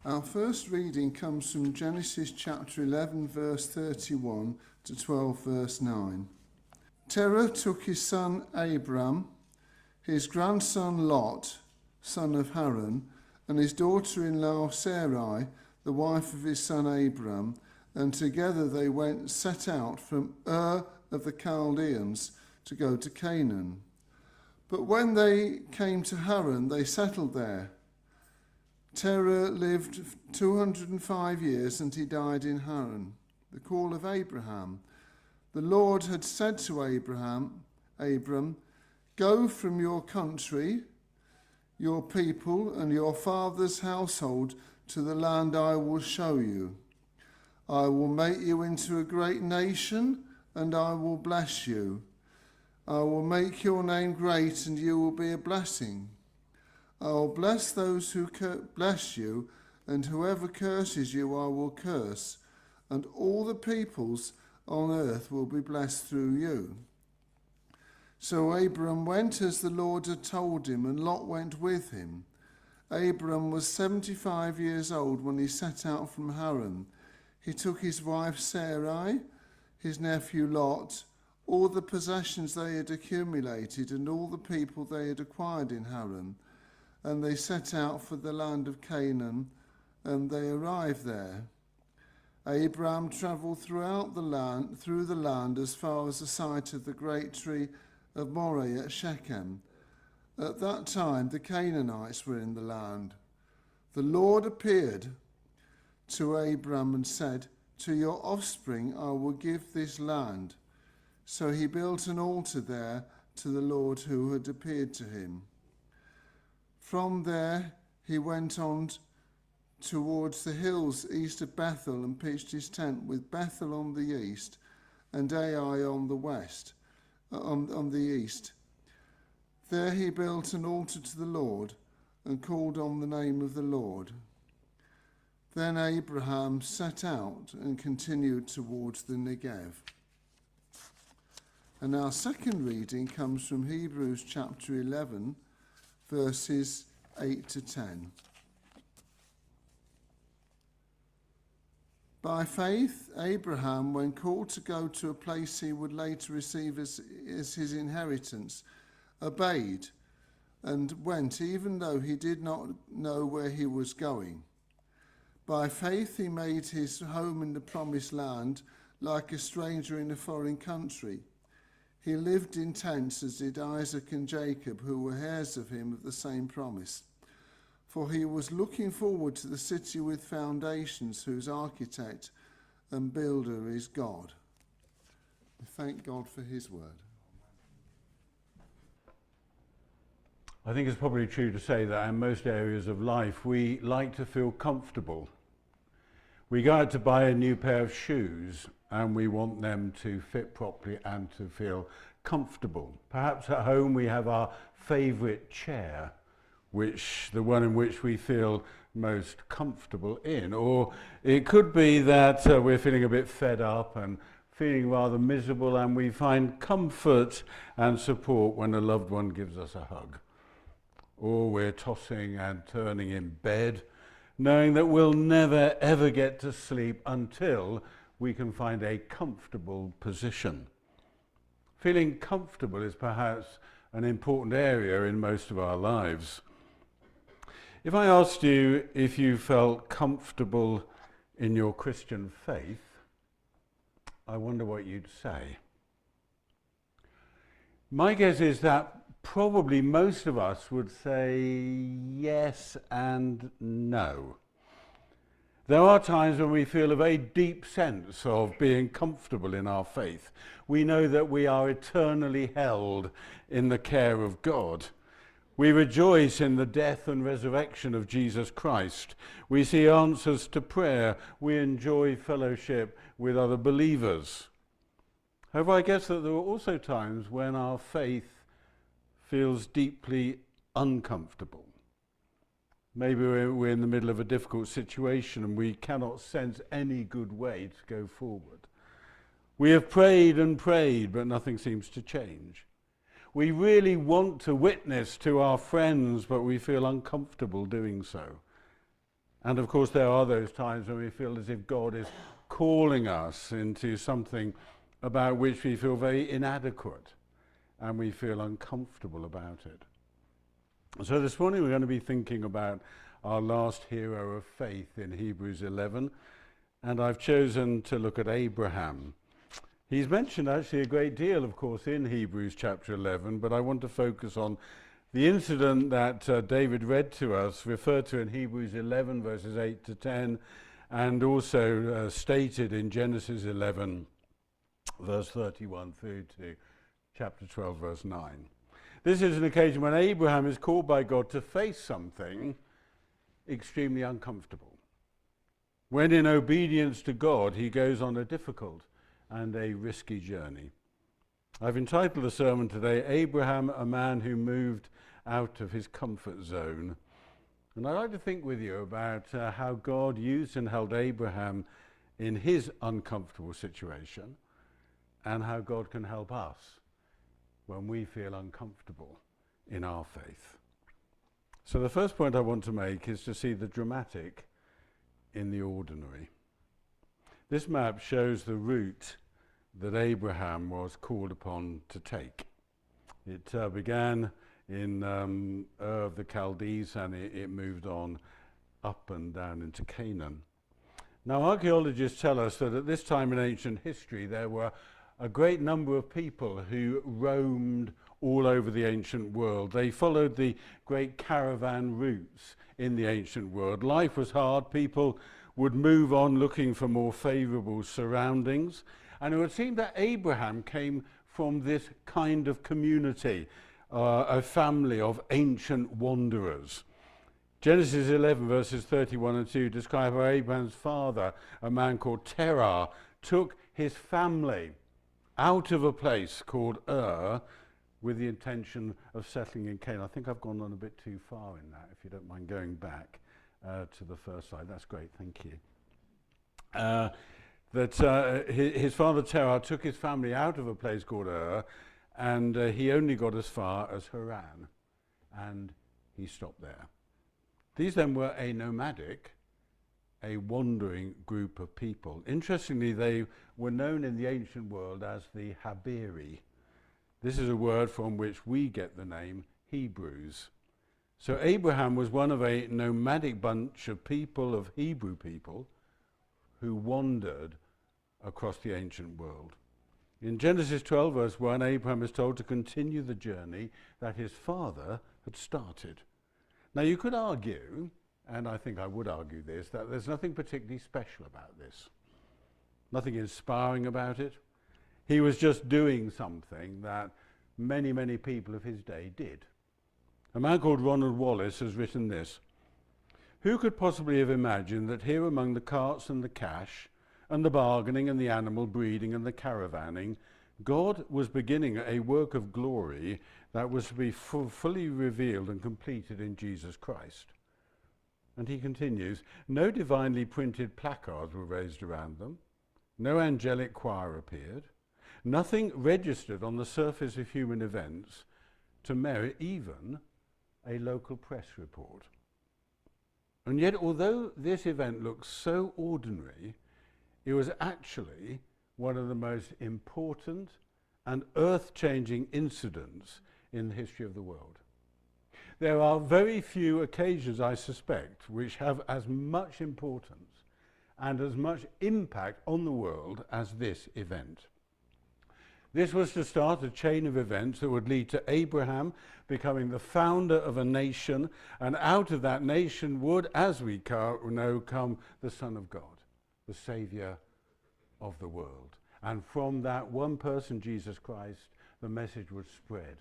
Our first reading comes from Genesis chapter 11, verse 31 to 12, verse 9. Terah took his son Abram, his grandson Lot, son of Haran, and his daughter-in-law Sarai, the wife of his son Abram, and together they set out from Ur of the Chaldeans to go to Canaan. But when they came to Haran, they settled there. Terah lived 205 years and he died in Haran. The call of Abraham. The Lord had said to Abram, go from your country, your people, and your father's household to the land I will show you. I will make you into a great nation, and I will bless you. I will make your name great, and you will be a blessing. I will bless those who bless you, and whoever curses you I will curse, and all the peoples on earth will be blessed through you. So Abram went as the Lord had told him, and Lot went with him. Abram was 75 years old when he set out from Haran. He took his wife Sarai, his nephew Lot, all the possessions they had accumulated, and all the people they had acquired in Haran, and they set out for the land of Canaan, and they arrived there. Abram travelled through the land as far as the site of the great tree of Moreh at Shechem. At that time the Canaanites were in the land. The Lord appeared to Abram and said, to your offspring I will give this land. So he built an altar there to the Lord who had appeared to him. From there he went on towards the hills east of Bethel and pitched his tent with Bethel on the east and Ai on the west, on the east. There he built an altar to the Lord and called on the name of the Lord. Then Abraham set out and continued towards the Negev. And our second reading comes from Hebrews chapter 11, verses 8 to 10. By faith, Abraham, when called to go to a place he would later receive as his inheritance, obeyed and went even though he did not know where he was going. By faith he made his home in the promised land like a stranger in a foreign country. He lived in tents as did Isaac and Jacob, who were heirs of him of the same promise. For he was looking forward to the city with foundations, whose architect and builder is God. We thank God for his word. I think it's probably true to say that in most areas of life we like to feel comfortable. We go out to buy a new pair of shoes and we want them to fit properly and to feel comfortable. Perhaps at home we have our favourite chair, the one in which we feel most comfortable in. Or it could be that we're feeling a bit fed up and feeling rather miserable, and we find comfort and support when a loved one gives us a hug. Or we're tossing and turning in bed, knowing that we'll never ever get to sleep until we can find a comfortable position. Feeling comfortable is perhaps an important area in most of our lives. If I asked you if you felt comfortable in your Christian faith, I wonder what you'd say. My guess is that probably most of us would say yes and no. There are times when we feel a very deep sense of being comfortable in our faith. We know that we are eternally held in the care of God. We rejoice in the death and resurrection of Jesus Christ. We see answers to prayer. We enjoy fellowship with other believers. However, I guess that there are also times when our faith feels deeply uncomfortable. Maybe we're in the middle of a difficult situation and we cannot sense any good way to go forward. We have prayed and prayed, but nothing seems to change. We really want to witness to our friends, but we feel uncomfortable doing so. And of course there are those times when we feel as if God is calling us into something about which we feel very inadequate and we feel uncomfortable about it. So this morning we're going to be thinking about our last hero of faith in Hebrews 11, and I've chosen to look at Abraham. He's mentioned actually a great deal, of course, in Hebrews chapter 11, but I want to focus on the incident that David read to us, referred to in Hebrews 11 verses 8 to 10, and also stated in Genesis 11 verse 31 through to chapter 12 verse 9. This is an occasion when Abraham is called by God to face something extremely uncomfortable. When in obedience to God, he goes on a difficult and a risky journey. I've entitled the sermon today, Abraham, a man who moved out of his comfort zone. And I'd like to think with you about how God used and held Abraham in his uncomfortable situation, and how God can help us when we feel uncomfortable in our faith. So the first point I want to make is to see the dramatic in the ordinary. This map shows the route that Abraham was called upon to take. It began in Ur of the Chaldees, and it moved on up and down into Canaan. Now archaeologists tell us that at this time in ancient history there were a great number of people who roamed all over the ancient world. They followed the great caravan routes in the ancient world. Life was hard. People would move on looking for more favorable surroundings. And it would seem that Abraham came from this kind of community, a family of ancient wanderers. Genesis 11 verses 31 and 2 describe how Abraham's father, a man called Terah, took his family out of a place called Ur with the intention of settling in Canaan. I think I've gone on a bit too far in that, if you don't mind going back to the first slide. That's great, thank you. His father Terah took his family out of a place called Ur, and he only got as far as Haran, and he stopped there. These then were a nomadic, a wandering group of people. Interestingly, they were known in the ancient world as the Haberi. This is a word from which we get the name Hebrews. So Abraham was one of a nomadic bunch of people, of Hebrew people, who wandered across the ancient world. In Genesis 12 verse 1, Abraham is told to continue the journey that his father had started. Now you could argue, and I think I would argue this, that there's nothing particularly special about this. Nothing inspiring about it. He was just doing something that many, many people of his day did. A man called Ronald Wallace has written this: "Who could possibly have imagined that here among the carts and the cash and the bargaining and the animal breeding and the caravanning, God was beginning a work of glory that was to be fully revealed and completed in Jesus Christ?" And he continues, "No divinely printed placards were raised around them. No angelic choir appeared. Nothing registered on the surface of human events to merit even a local press report. And yet, although this event looks so ordinary, it was actually one of the most important and earth-changing incidents in the history of the world. There are very few occasions, I suspect, which have as much importance and as much impact on the world as this event. This was to start a chain of events that would lead to Abraham becoming the founder of a nation, and out of that nation would, as we know, come the Son of God, the Saviour of the world. And from that one person, Jesus Christ, the message would spread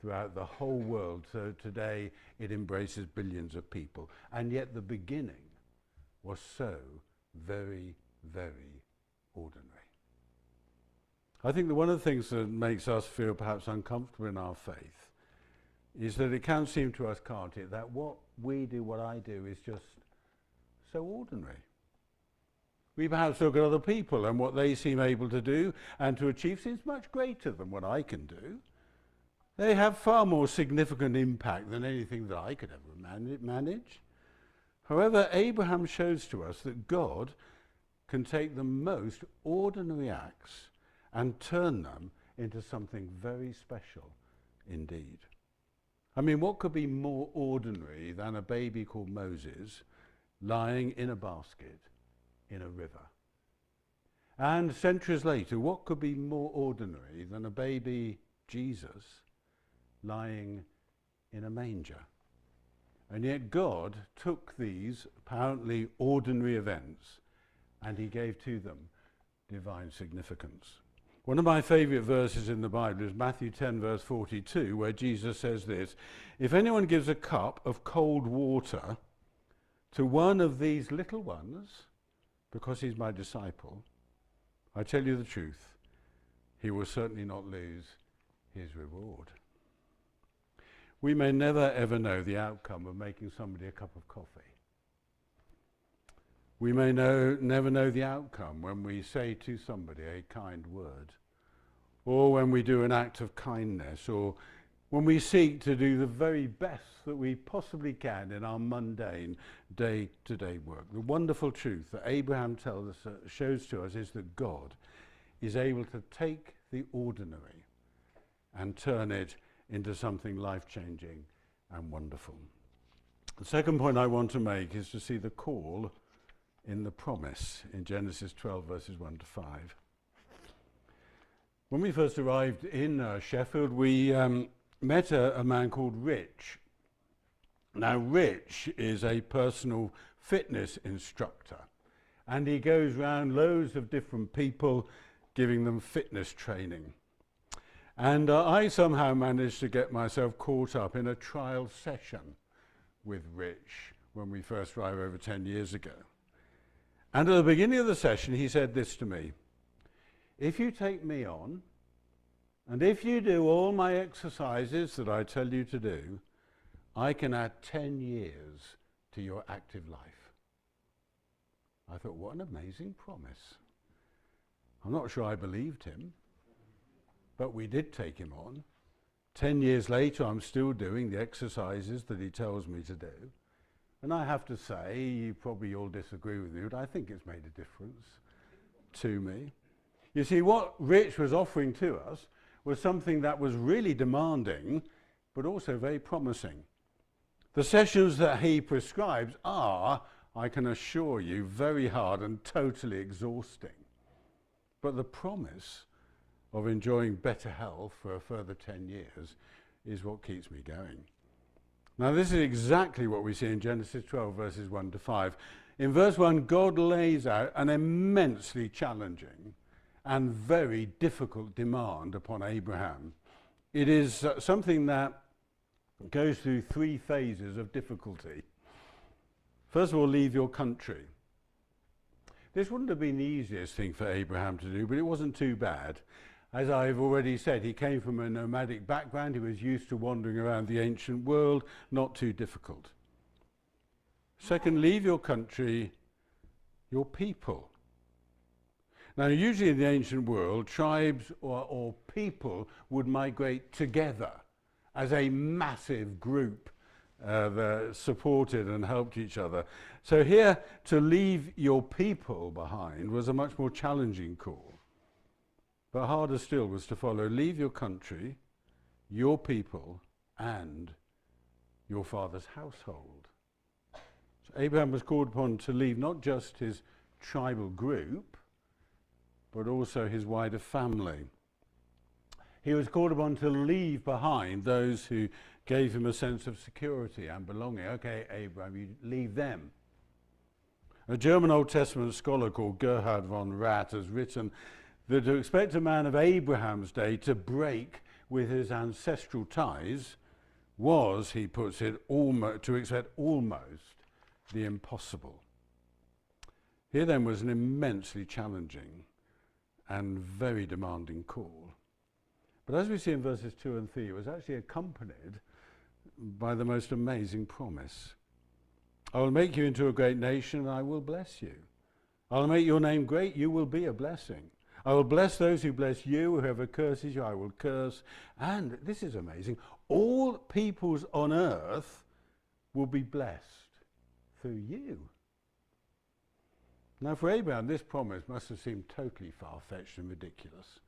throughout the whole world. So today it embraces billions of people. And yet the beginning was so very, very ordinary. I think that one of the things that makes us feel perhaps uncomfortable in our faith is that it can seem to us, can't it, that what we do, what I do, is just so ordinary. We perhaps look at other people and what they seem able to do and to achieve seems much greater than what I can do. They have far more significant impact than anything that I could ever manage. However, Abraham shows to us that God can take the most ordinary acts and turn them into something very special indeed. I mean, what could be more ordinary than a baby called Moses lying in a basket in a river? And centuries later, what could be more ordinary than a baby Jesus lying in a manger? And yet God took these apparently ordinary events and he gave to them divine significance. One of my favourite verses in the Bible is Matthew 10 verse 42, where Jesus says this: "If anyone gives a cup of cold water to one of these little ones, because he's my disciple, I tell you the truth, he will certainly not lose his reward." We may never ever know the outcome of making somebody a cup of coffee. We may never know the outcome when we say to somebody a kind word, or when we do an act of kindness, or when we seek to do the very best that we possibly can in our mundane day-to-day work. The wonderful truth that Abraham shows to us is that God is able to take the ordinary and turn it into something life-changing and wonderful. The second point I want to make is to see the call in the promise in Genesis 12 verses 1 to 5. When we first arrived in Sheffield, we met a man called Rich. Now, Rich is a personal fitness instructor, and he goes around loads of different people giving them fitness training. And I somehow managed to get myself caught up in a trial session with Rich when we first arrived over 10 years ago. And at the beginning of the session, he said this to me: "If you take me on, and if you do all my exercises that I tell you to do, I can add 10 years to your active life." I thought, what an amazing promise. I'm not sure I believed him, but we did take him on. 10 years later, I'm still doing the exercises that he tells me to do. And I have to say, you probably all disagree with me, but I think it's made a difference to me. You see, what Rich was offering to us was something that was really demanding, but also very promising. The sessions that he prescribes are, I can assure you, very hard and totally exhausting. But the promise of enjoying better health for a further 10 years is what keeps me going. Now, this is exactly what we see in Genesis 12 verses 1 to 5. In verse 1, God lays out an immensely challenging and very difficult demand upon Abraham. It is something that goes through 3 phases of difficulty. First of all, leave your country. This wouldn't have been the easiest thing for Abraham to do, but it wasn't too bad. As I've already said, he came from a nomadic background. He was used to wandering around the ancient world, not too difficult. Second, leave your country, your people. Now, usually in the ancient world, tribes or people would migrate together as a massive group that supported and helped each other. So here, to leave your people behind was a much more challenging call. But harder still was to follow: leave your country, your people, and your father's household. So Abraham was called upon to leave not just his tribal group, but also his wider family. He was called upon to leave behind those who gave him a sense of security and belonging. Okay, Abraham, you leave them. A German Old Testament scholar called Gerhard von Rath has written that to expect a man of Abraham's day to break with his ancestral ties was, he puts it, to expect almost the impossible. Here then was an immensely challenging and very demanding call. But as we see in verses 2 and 3, it was actually accompanied by the most amazing promise. I will make you into a great nation, and I will bless you. I will make your name great, you will be a blessing. I will bless those who bless you, whoever curses you, I will curse. And, this is amazing, all peoples on earth will be blessed through you. Now for Abraham, this promise must have seemed totally far-fetched and ridiculous.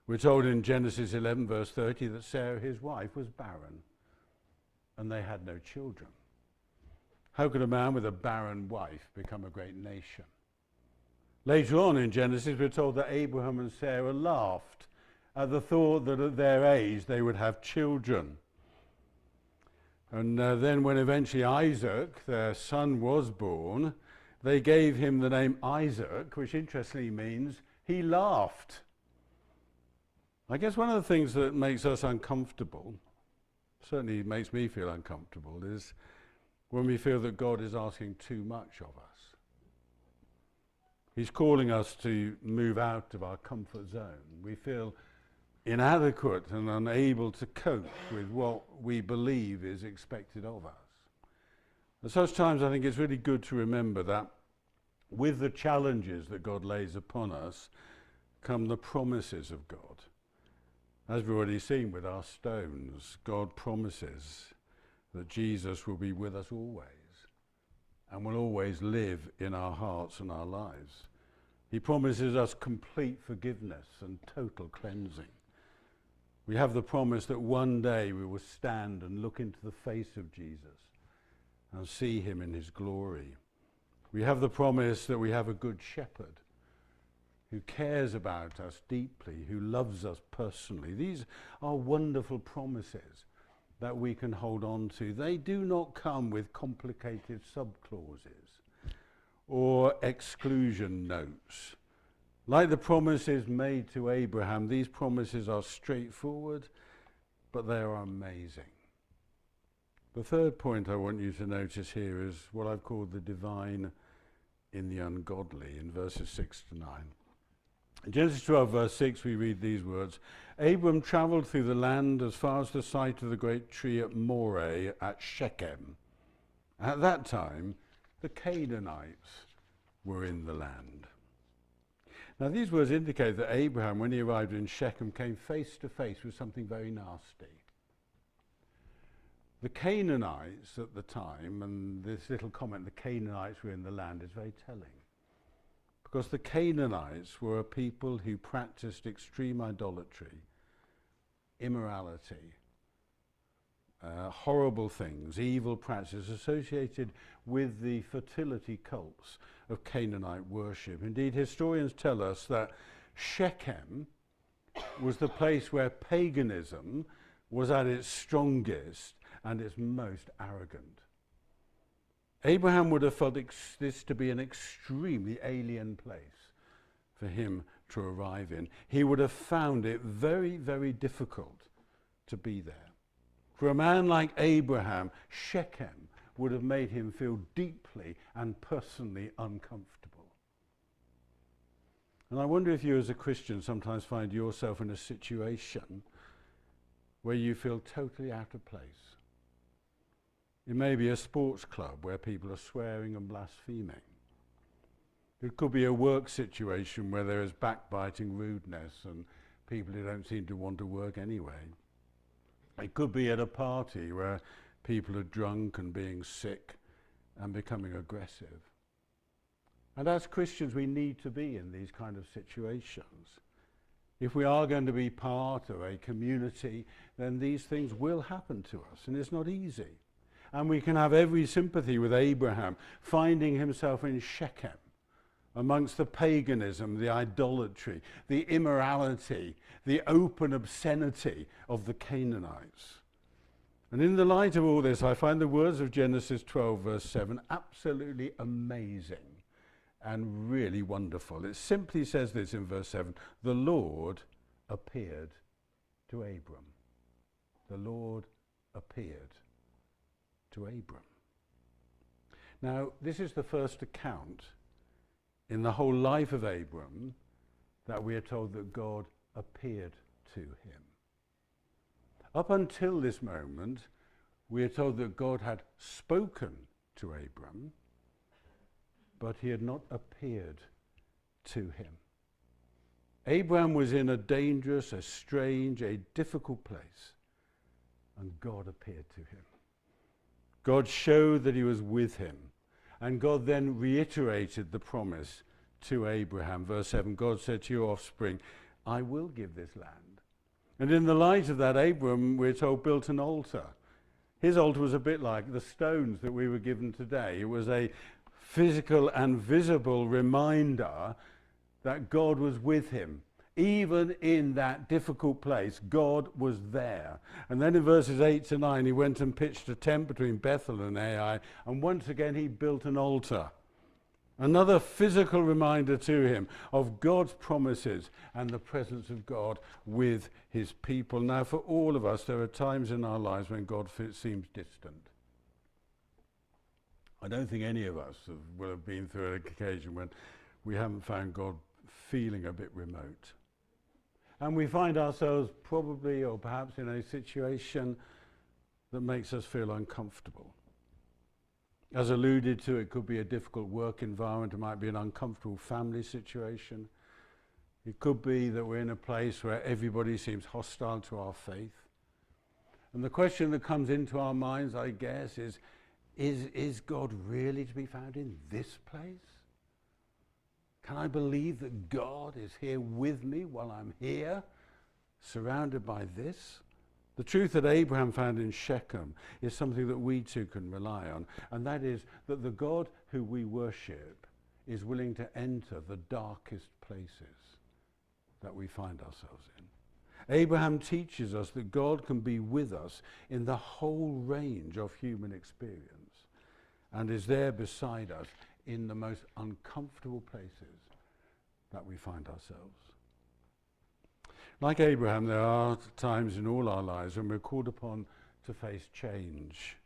We're told in Genesis 11 verse 30 that Sarah, his wife, was barren and they had no children. How could a man with a barren wife become a great nation? Later on in Genesis, we're told that Abraham and Sarah laughed at the thought that at their age they would have children. And then when eventually Isaac, their son, was born, they gave him the name Isaac, which interestingly means he laughed. I guess one of the things that makes us uncomfortable, certainly makes me feel uncomfortable, is when we feel that God is asking too much of us. He's calling us to move out of our comfort zone. We feel inadequate and unable to cope with what we believe is expected of us. At such times, I think it's really good to remember that with the challenges that God lays upon us come the promises of God. As we've already seen with our stones, God promises that Jesus will be with us always and will always live in our hearts and our lives. He promises us complete forgiveness and total cleansing. We have the promise that one day we will stand and look into the face of Jesus and see him in his glory. We have the promise that we have a good shepherd who cares about us deeply, who loves us personally. These are wonderful promises that we can hold on to. They do not come with complicated subclauses or exclusion notes. Like the promises made to Abraham, these promises are straightforward, but they are amazing. The third point I want you to notice here is what I've called the divine in the ungodly, in verses 6 to 9. In Genesis 12, verse 6, we read these words, Abram traveled through the land as far as the site of the great tree at Moreh at Shechem. At that time, the Canaanites were in the land. Now, these words indicate that Abraham, when he arrived in Shechem, came face to face with something very nasty. The Canaanites at the time, and this little comment, the Canaanites were in the land, is very telling. Because the Canaanites were a people who practiced extreme idolatry, immorality, horrible things, evil practices associated with the fertility cults of Canaanite worship. Indeed, historians tell us that Shechem was the place where paganism was at its strongest and its most arrogant. Abraham would have felt this to be an extremely alien place for him to arrive in. He would have found it very, very difficult to be there. For a man like Abraham, Shechem would have made him feel deeply and personally uncomfortable. And I wonder if you as a Christian sometimes find yourself in a situation where you feel totally out of place. It may be a sports club where people are swearing and blaspheming. It could be a work situation where there is backbiting, rudeness, and people who don't seem to want to work anyway. It could be at a party where people are drunk and being sick and becoming aggressive. And as Christians, we need to be in these kind of situations. If we are going to be part of a community, then these things will happen to us, and it's not easy. And we can have every sympathy with Abraham, finding himself in Shechem, amongst the paganism, the idolatry, the immorality, the open obscenity of the Canaanites. And in the light of all this, I find the words of Genesis 12, verse 7, absolutely amazing and really wonderful. It simply says this in verse 7, the Lord appeared to Abram. The Lord appeared to Abram. Now, this is the first account in the whole life of Abram that we are told that God appeared to him. Up until this moment, we are told that God had spoken to Abram, but he had not appeared to him. Abram was in a dangerous, a strange, a difficult place, and God appeared to him. God showed that he was with him And God then reiterated the promise to Abraham. Verse 7, God said to your offspring, I will give this land. And in the light of that, Abram, we're told, built an altar. His altar was a bit like the stones that we were given today. It was a physical and visible reminder that God was with him. Even in that difficult place, God was there. And then in verses 8 to 9, he went and pitched a tent between Bethel and Ai, and once again he built an altar. Another physical reminder to him of God's promises and the presence of God with his people. Now, for all of us, there are times in our lives when God seems distant. I don't think any of us will have been through an occasion when we haven't found God feeling a bit remote. And we find ourselves probably or perhaps in a situation that makes us feel uncomfortable. As alluded to, it could be a difficult work environment. It might be an uncomfortable family situation. It could be that we're in a place where everybody seems hostile to our faith. And the question that comes into our minds, I guess, is God really to be found in this place? Can I believe that God is here with me while I'm here, surrounded by this? The truth that Abraham found in Shechem is something that we too can rely on, and that is that the God who we worship is willing to enter the darkest places that we find ourselves in. Abraham teaches us that God can be with us in the whole range of human experience and is there beside us in the most uncomfortable places that we find ourselves. Like Abraham, there are times in all our lives when we're called upon to face change,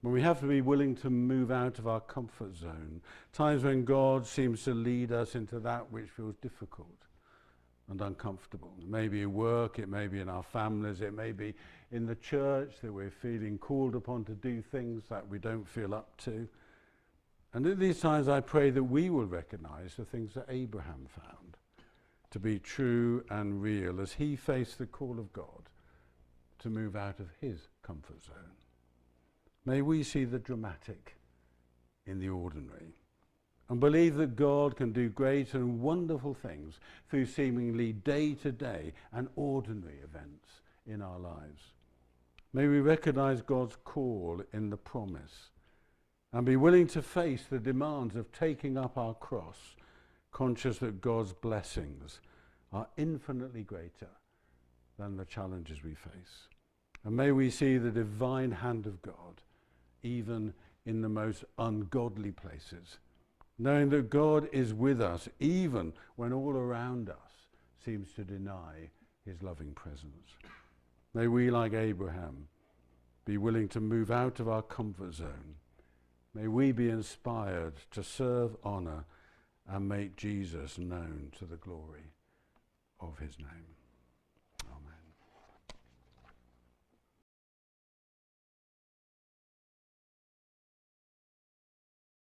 when we have to be willing to move out of our comfort zone, times when God seems to lead us into that which feels difficult and uncomfortable. It may be at work, it may be in our families, it may be in the church that we're feeling called upon to do things that we don't feel up to. And at these times I pray that we will recognize the things that Abraham found to be true and real as he faced the call of God to move out of his comfort zone. May we see the dramatic in the ordinary and believe that God can do great and wonderful things through seemingly day-to-day and ordinary events in our lives. May we recognize God's call in the promise and be willing to face the demands of taking up our cross, conscious that God's blessings are infinitely greater than the challenges we face. And may we see the divine hand of God even in the most ungodly places, knowing that God is with us even when all around us seems to deny his loving presence. May we, like Abraham, be willing to move out of our comfort zone. May we be inspired to serve, honor, and make Jesus known to the glory of his name. Amen.